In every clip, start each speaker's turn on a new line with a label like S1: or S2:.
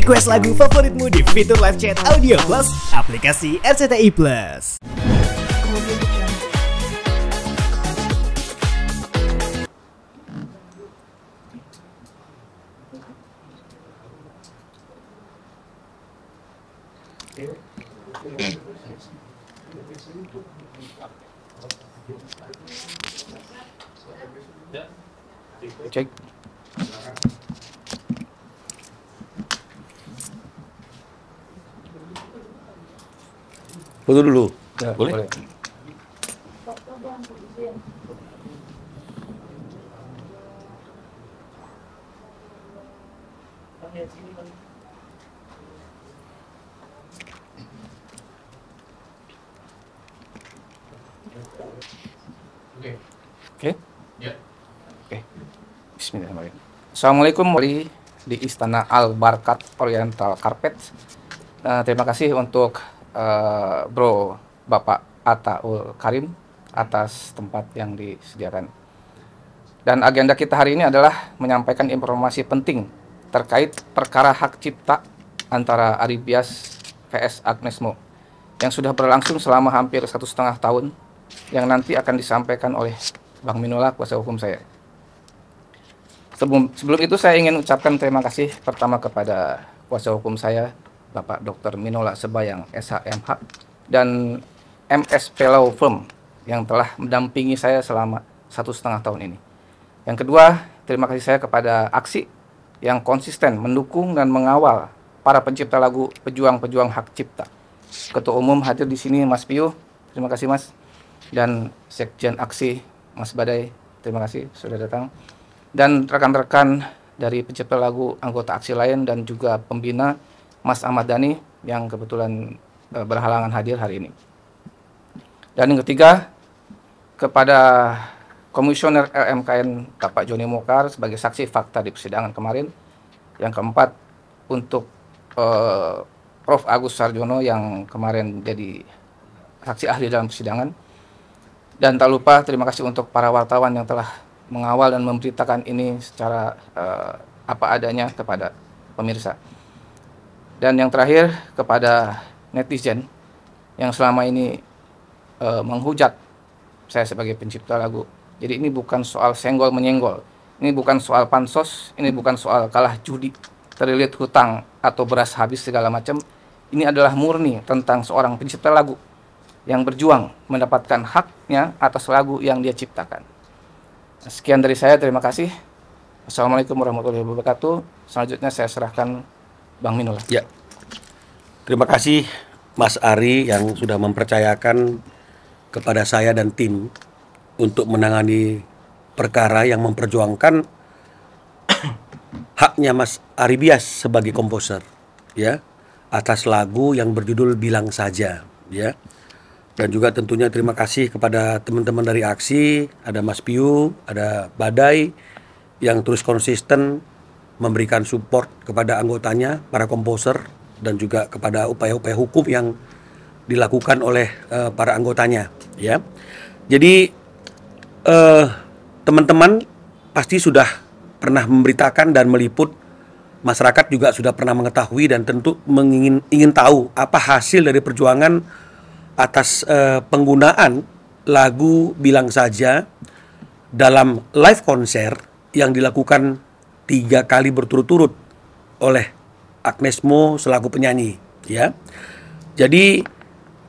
S1: Request lagu favoritmu di fitur live chat Audio Plus aplikasi RCTI Plus.
S2: Cek.
S3: Foto dulu.
S2: Ya,
S3: Boleh?
S2: Oke. Oke. Bismillahirrahmanirrahim. Assalamualaikum warahmatullahi di Istana Al-Barkat Oriental Carpet. Terima kasih untuk Bro Bapak Ataul Karim atas tempat yang disediakan. Dan agenda kita hari ini adalah menyampaikan informasi penting terkait perkara hak cipta antara Ari Bias vs Agnes Mo yang sudah berlangsung selama hampir 1,5 tahun, yang nanti akan disampaikan oleh Bang Minola, kuasa hukum saya. Sebelum itu saya ingin ucapkan terima kasih pertama kepada kuasa hukum saya, Bapak Dr. Minola Sebayang, SHMH, dan MSP Law Firm yang telah mendampingi saya selama 1,5 tahun ini. Yang kedua, terima kasih saya kepada Aksi yang konsisten mendukung dan mengawal para pencipta lagu pejuang-pejuang hak cipta. Ketua Umum hadir di sini Mas Piu, terima kasih Mas. Dan Sekjen Aksi Mas Badai, terima kasih sudah datang. Dan rekan-rekan dari pencipta lagu anggota Aksi lain dan juga pembina Mas Ahmad Dhani yang kebetulan berhalangan hadir hari ini. Dan yang ketiga, kepada Komisioner LMKN Bapak Joni Mokar sebagai saksi fakta di persidangan kemarin. Yang keempat, untuk Prof. Agus Sarjono yang kemarin jadi saksi ahli dalam persidangan. Dan tak lupa terima kasih untuk para wartawan yang telah mengawal dan memberitakan ini secara apa adanya kepada pemirsa. Dan yang terakhir, kepada netizen yang selama ini menghujat saya sebagai pencipta lagu. Jadi ini bukan soal senggol-menyenggol, ini bukan soal pansos, ini bukan soal kalah judi, terlilit hutang, atau beras habis segala macam. Ini adalah murni tentang seorang pencipta lagu yang berjuang mendapatkan haknya atas lagu yang dia ciptakan. Sekian dari saya, terima kasih. Assalamualaikum warahmatullahi wabarakatuh. Selanjutnya saya serahkan Bang Minola.
S3: Ya. Terima kasih Mas Ari yang sudah mempercayakan kepada saya dan tim untuk menangani perkara yang memperjuangkan haknya Mas Ari Bias sebagai komposer, ya, atas lagu yang berjudul Bilang Saja, ya. Dan juga tentunya terima kasih kepada teman-teman dari Aksi, ada Mas Piu, ada Badai yang terus konsisten memberikan support kepada anggotanya, para komposer, dan juga kepada upaya-upaya hukum yang dilakukan oleh para anggotanya, ya. Jadi teman-teman pasti sudah pernah memberitakan dan meliput, masyarakat juga sudah pernah mengetahui dan tentu ingin tahu apa hasil dari perjuangan atas penggunaan lagu Bilang Saja dalam live konser yang dilakukan 3 kali berturut-turut oleh Agnes Mo selaku penyanyi, ya. Jadi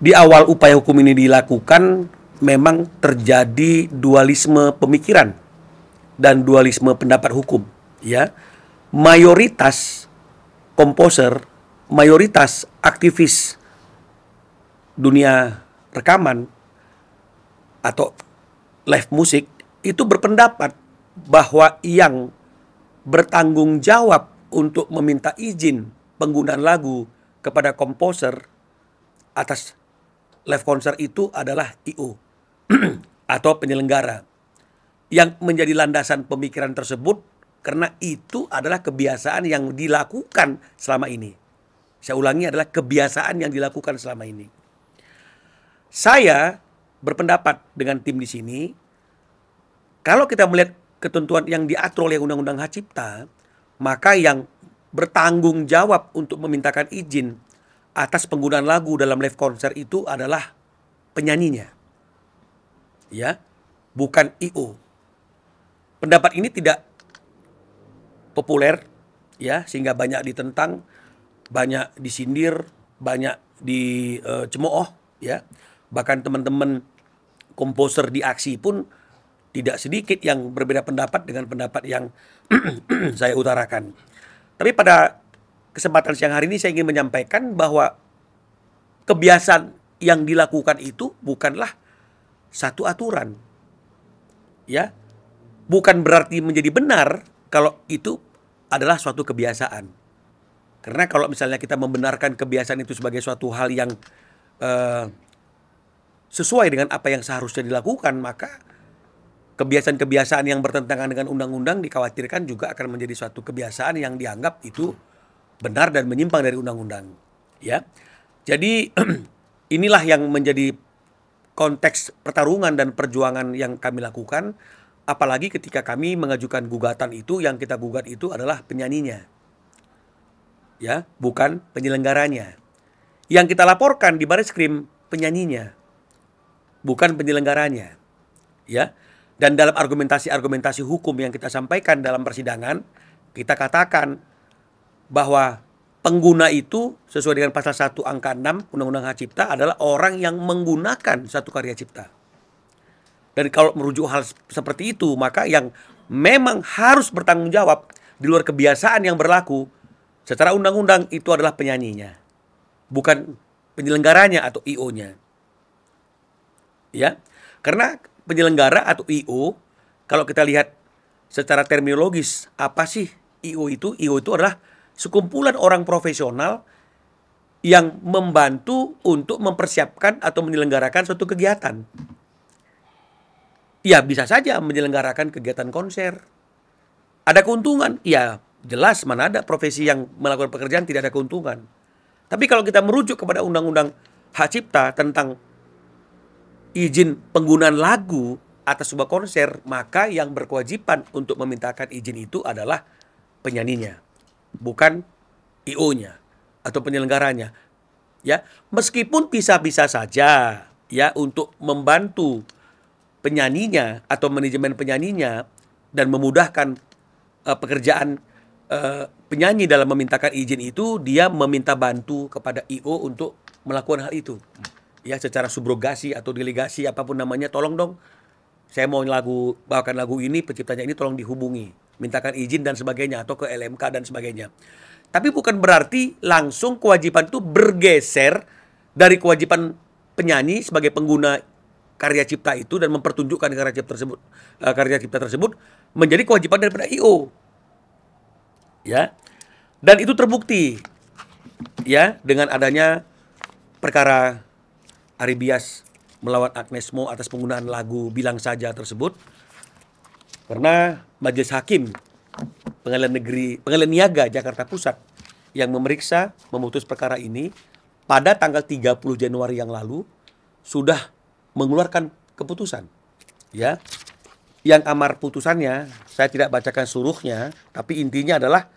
S3: di awal upaya hukum ini dilakukan memang terjadi dualisme pemikiran dan dualisme pendapat hukum, ya. Mayoritas komposer, mayoritas aktivis dunia rekaman atau live musik itu berpendapat bahwa yang bertanggung jawab untuk meminta izin penggunaan lagu kepada komposer atas live konser itu adalah I.O. atau penyelenggara, yang menjadi landasan pemikiran tersebut karena itu adalah kebiasaan yang dilakukan selama ini. Saya ulangi, adalah kebiasaan yang dilakukan selama ini. Saya berpendapat dengan tim di sini, kalau kita melihat ketentuan yang diatur oleh Undang-Undang Hak Cipta, maka yang bertanggung jawab untuk memintakan izin atas penggunaan lagu dalam live konser itu adalah penyanyinya. Ya, bukan I.O. Pendapat ini tidak populer, ya, sehingga banyak ditentang, banyak disindir, banyak dicemooh, ya. Bahkan teman-teman komposer di aksi pun tidak sedikit yang berbeda pendapat dengan pendapat yang saya utarakan. Tapi pada kesempatan siang hari ini saya ingin menyampaikan bahwa kebiasaan yang dilakukan itu bukanlah satu aturan. Ya. Bukan berarti menjadi benar kalau itu adalah suatu kebiasaan. Karena kalau misalnya kita membenarkan kebiasaan itu sebagai suatu hal yang sesuai dengan apa yang seharusnya dilakukan, maka kebiasaan-kebiasaan yang bertentangan dengan undang-undang dikhawatirkan juga akan menjadi suatu kebiasaan yang dianggap itu benar dan menyimpang dari undang-undang. Ya, jadi inilah yang menjadi konteks pertarungan dan perjuangan yang kami lakukan. Apalagi ketika kami mengajukan gugatan itu, yang kita gugat itu adalah penyanyinya. Ya, bukan penyelenggaranya. Yang kita laporkan di Bareskrim penyanyinya, bukan penyelenggaranya. Ya. Dan dalam argumentasi-argumentasi hukum yang kita sampaikan dalam persidangan, kita katakan bahwa pengguna itu sesuai dengan pasal 1 angka 6 Undang-Undang Hak Cipta adalah orang yang menggunakan satu karya cipta. Dan kalau merujuk hal seperti itu, maka yang memang harus bertanggung jawab di luar kebiasaan yang berlaku secara undang-undang itu adalah penyanyinya, bukan penyelenggaranya atau I.O.-nya. Ya, karena penyelenggara atau I.O., kalau kita lihat secara terminologis, apa sih I.O. itu? I.O. itu adalah sekumpulan orang profesional yang membantu untuk mempersiapkan atau menyelenggarakan suatu kegiatan. Ya, bisa saja menyelenggarakan kegiatan konser. Ada keuntungan? Ya, jelas mana ada profesi yang melakukan pekerjaan tidak ada keuntungan. Tapi kalau kita merujuk kepada Undang-Undang Hak Cipta tentang izin penggunaan lagu atas sebuah konser, maka yang berkewajiban untuk memintakan izin itu adalah penyanyinya, bukan I.O.-nya atau penyelenggaranya. Ya, meskipun bisa-bisa saja ya untuk membantu penyanyinya atau manajemen penyanyinya dan memudahkan pekerjaan penyanyi dalam memintakan izin itu, dia meminta bantu kepada I.O. untuk melakukan hal itu. Ya, secara subrogasi atau delegasi apapun namanya, tolong dong, saya mau bawakan lagu ini, penciptanya ini tolong dihubungi, mintakan izin dan sebagainya, atau ke LMK dan sebagainya. Tapi bukan berarti langsung kewajiban itu bergeser dari kewajiban penyanyi sebagai pengguna karya cipta itu dan mempertunjukkan karya cipta tersebut menjadi kewajiban daripada I.O. Ya. Dan itu terbukti ya dengan adanya perkara Ari Bias melawan Agnes Mo atas penggunaan lagu Bilang Saja tersebut. Karena Majelis Hakim Pengadilan Niaga Jakarta Pusat yang memutus perkara ini pada tanggal 30 Januari yang lalu sudah mengeluarkan keputusan. Ya. Yang amar putusannya saya tidak bacakan seluruhnya, tapi intinya adalah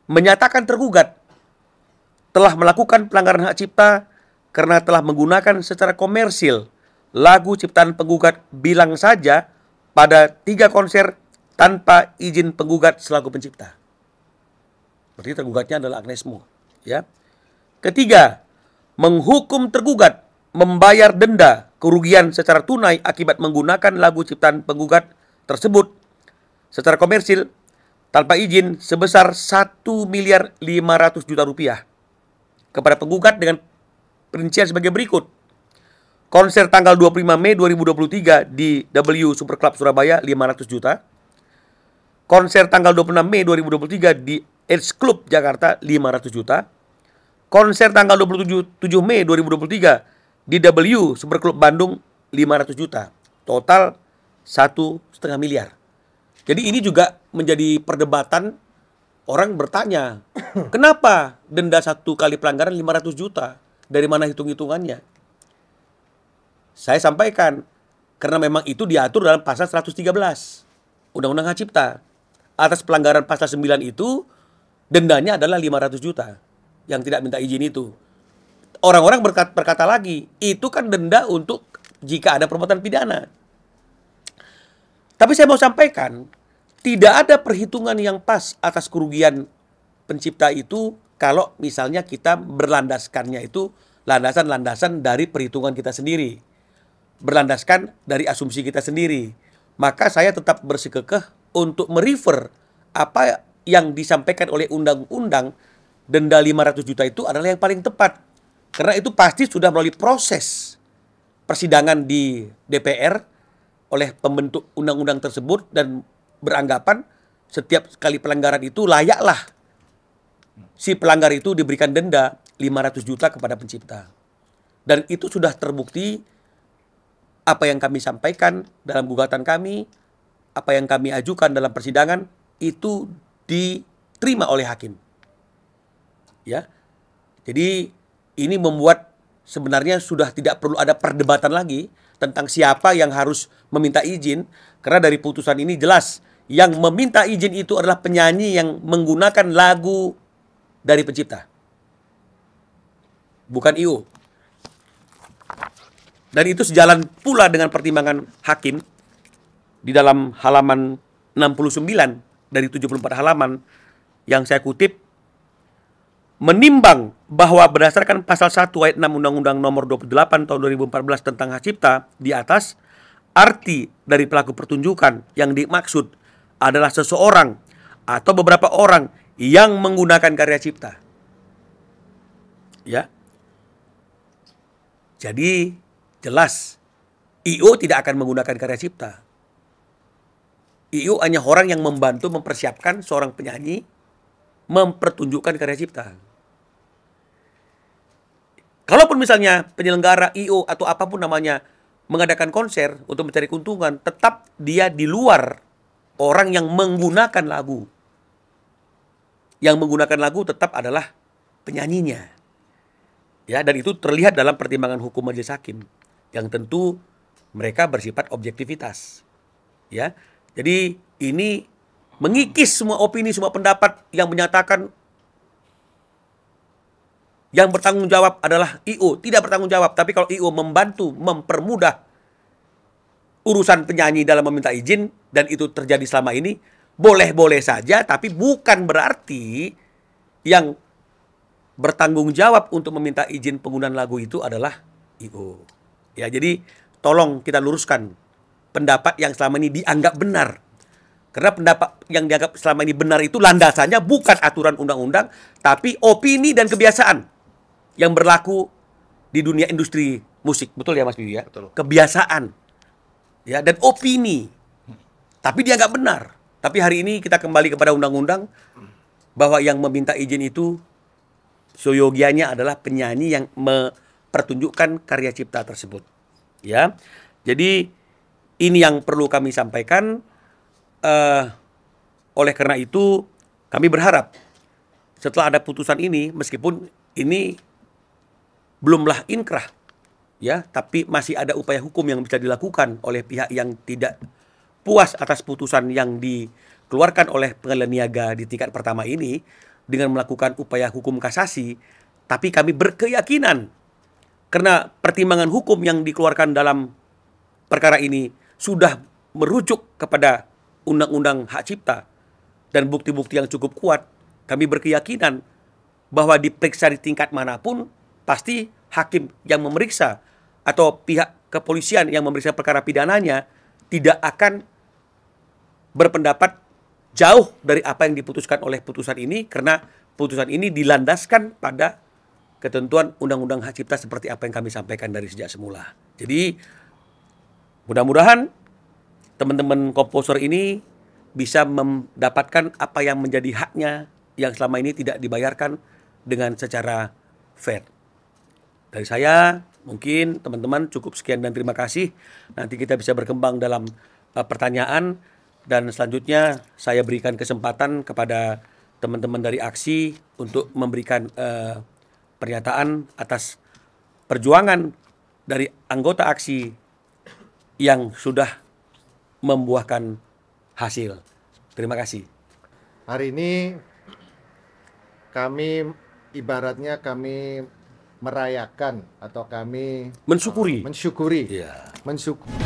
S3: menyatakan tergugat telah melakukan pelanggaran hak cipta karena telah menggunakan secara komersil lagu ciptaan penggugat Bilang Saja pada 3 konser tanpa izin penggugat selaku pencipta. Berarti tergugatnya adalah Agnes Mo. Ya. Ketiga, menghukum tergugat membayar denda kerugian secara tunai akibat menggunakan lagu ciptaan penggugat tersebut secara komersil tanpa izin sebesar 1.500.000.000 rupiah kepada penggugat dengan perincian sebagai berikut. Konser tanggal 25 Mei 2023 di W Super Club Surabaya 500 juta. Konser tanggal 26 Mei 2023 di Edge Club Jakarta 500 juta. Konser tanggal 27 Mei 2023 di W Super Club Bandung 500 juta. Total 1,5 miliar. Jadi ini juga menjadi perdebatan. Orang bertanya, kenapa denda satu kali pelanggaran 500 juta? Dari mana hitung-hitungannya? Saya sampaikan, karena memang itu diatur dalam pasal 113 Undang-Undang Hak Cipta. Atas pelanggaran pasal 9 itu, Dendanya adalah 500 juta yang tidak minta izin itu. Orang-orang berkata lagi, itu kan denda untuk jika ada perbuatan pidana. Tapi saya mau sampaikan, tidak ada perhitungan yang pas atas kerugian pencipta itu kalau misalnya kita berlandaskannya itu landasan-landasan dari perhitungan kita sendiri. Berlandaskan dari asumsi kita sendiri. Maka saya tetap bersikukuh untuk merefer apa yang disampaikan oleh undang-undang denda 500 juta itu adalah yang paling tepat. Karena itu pasti sudah melalui proses persidangan di DPR oleh pembentuk undang-undang tersebut dan beranggapan setiap kali pelanggaran itu layaklah si pelanggar itu diberikan denda 500 juta kepada pencipta. Dan itu sudah terbukti apa yang kami sampaikan dalam gugatan kami, apa yang kami ajukan dalam persidangan itu diterima oleh hakim. Ya. Jadi ini membuat sebenarnya sudah tidak perlu ada perdebatan lagi tentang siapa yang harus meminta izin, karena dari putusan ini jelas yang meminta izin itu adalah penyanyi yang menggunakan lagu dari pencipta, bukan IO. Dan itu sejalan pula dengan pertimbangan hakim di dalam halaman 69 dari 74 halaman yang saya kutip, menimbang bahwa berdasarkan pasal 1 ayat 6 Undang-Undang nomor 28 tahun 2014 tentang hak cipta di atas, arti dari pelaku pertunjukan yang dimaksud adalah seseorang atau beberapa orang yang menggunakan karya cipta. Ya. Jadi jelas IO tidak akan menggunakan karya cipta. IO hanya orang yang membantu mempersiapkan seorang penyanyi mempertunjukkan karya cipta. Kalaupun misalnya penyelenggara IO atau apapun namanya mengadakan konser untuk mencari keuntungan, tetap dia di luar orang yang menggunakan lagu. Yang menggunakan lagu tetap adalah penyanyinya. Ya, dan itu terlihat dalam pertimbangan hukum majelis hakim yang tentu mereka bersifat objektivitas. Ya. Jadi ini mengikis semua opini, semua pendapat yang menyatakan yang bertanggung jawab adalah IO. Tidak bertanggung jawab, tapi kalau IO membantu, mempermudah urusan penyanyi dalam meminta izin, dan itu terjadi selama ini, boleh-boleh saja, tapi bukan berarti yang bertanggung jawab untuk meminta izin penggunaan lagu itu adalah IO. Ya, jadi tolong kita luruskan pendapat yang selama ini dianggap benar. Karena pendapat yang dianggap selama ini benar itu landasannya bukan aturan undang-undang, tapi opini dan kebiasaan yang berlaku di dunia industri musik. Betul ya Mas Bibi ya?
S2: Betul.
S3: Kebiasaan. Ya, dan opini. Tapi dianggap benar. Tapi hari ini kita kembali kepada undang-undang bahwa yang meminta izin itu seyogianya adalah penyanyi yang mempertunjukkan karya cipta tersebut. Ya. Jadi ini yang perlu kami sampaikan. Oleh karena itu kami berharap setelah ada putusan ini, meskipun ini belumlah inkrah, ya, tapi masih ada upaya hukum yang bisa dilakukan oleh pihak yang tidak puas atas putusan yang dikeluarkan oleh pengadilan niaga di tingkat pertama ini dengan melakukan upaya hukum kasasi. Tapi kami berkeyakinan karena pertimbangan hukum yang dikeluarkan dalam perkara ini sudah merujuk kepada undang-undang hak cipta dan bukti-bukti yang cukup kuat, kami berkeyakinan bahwa diperiksa di tingkat manapun pasti hakim yang memeriksa atau pihak kepolisian yang memeriksa perkara pidananya tidak akan berpendapat jauh dari apa yang diputuskan oleh putusan ini, karena putusan ini dilandaskan pada ketentuan undang-undang hak cipta seperti apa yang kami sampaikan dari sejak semula. Jadi mudah-mudahan teman-teman komposer ini bisa mendapatkan apa yang menjadi haknya yang selama ini tidak dibayarkan dengan secara fair. Dari saya, mungkin teman-teman cukup sekian dan terima kasih. Nanti kita bisa berkembang dalam pertanyaan, dan selanjutnya saya berikan kesempatan kepada teman-teman dari aksi untuk memberikan pernyataan atas perjuangan dari anggota aksi yang sudah membuahkan hasil. Terima kasih.
S4: Hari ini kami ibaratnya kami merayakan atau kami
S3: Mensyukuri.
S4: mensyukuri
S3: Iya.
S4: mensyukuri